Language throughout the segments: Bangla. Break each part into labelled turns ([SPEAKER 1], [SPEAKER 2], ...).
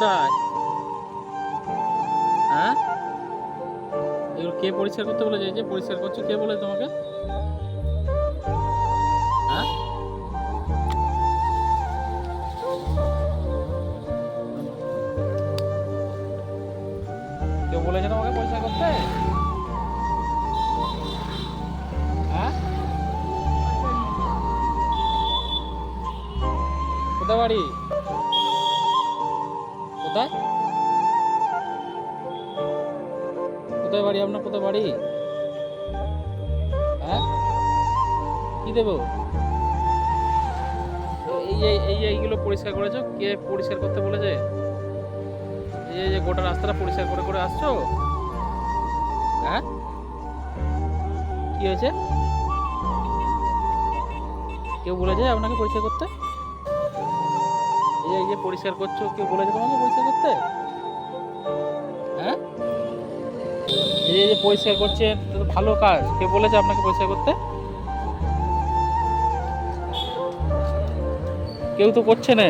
[SPEAKER 1] কোথায়? হ্যাঁ, এগুলো কে পরিষ্কার করতে বলেছে? এই যে পরিষ্কার করছো, কে বলে তোমাকে? হ্যাঁ, কেউ বলেছে তোমাকে পরিষ্কার করতে? হ্যাঁ, কোথায় বাড়ি? কোথায় কোথায় বাড়ি আপনার? কোথায় বাড়ি? হ্যাঁ, কি দেবো? এই যে এইগুলো পরিষ্কার করেছো, কে পরিষ্কার করতে বলেছে? এই যে গোটা রাস্তাটা পরিষ্কার করে করে আসছো। হ্যাঁ, কি হয়েছে? কেউ বলেছে আপনাকে পরিষ্কার করতে? এই যে পরিষ্কার করছো, কেউ বলেছে তোমাকে পরিষ্কার করতে? হ্যাঁ, এই যে পরিষ্কার করছেন, তো তো ভালো কাজ। কে বলেছে আপনাকে পরিষ্কার করতে? কেউ তো করছে না।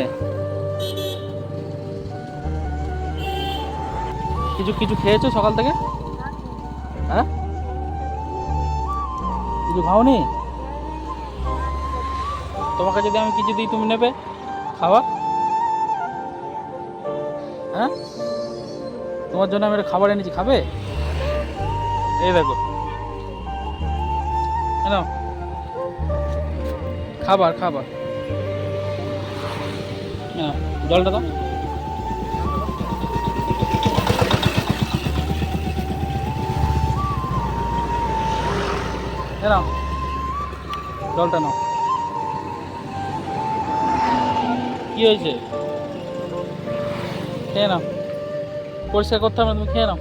[SPEAKER 1] কিছু কিছু খেয়েছো সকাল থেকে? হ্যাঁ, কিছু খাওনি? তোমাকে যদি আমি কিছু দিই, তুমি নেবে খাওয়া? হ্যাঁ, তোমার জন্য আমি একটা খাবার এনেছি, খাবে? এই দেখো, নাও, খাবার খাবার। নাও, জলটা দাও। নাও, জলটা নাও। কি হয়েছে? খেয়ে নাও, পরিষ্কার করতে হবে না, তুমি খেয়ে নাও।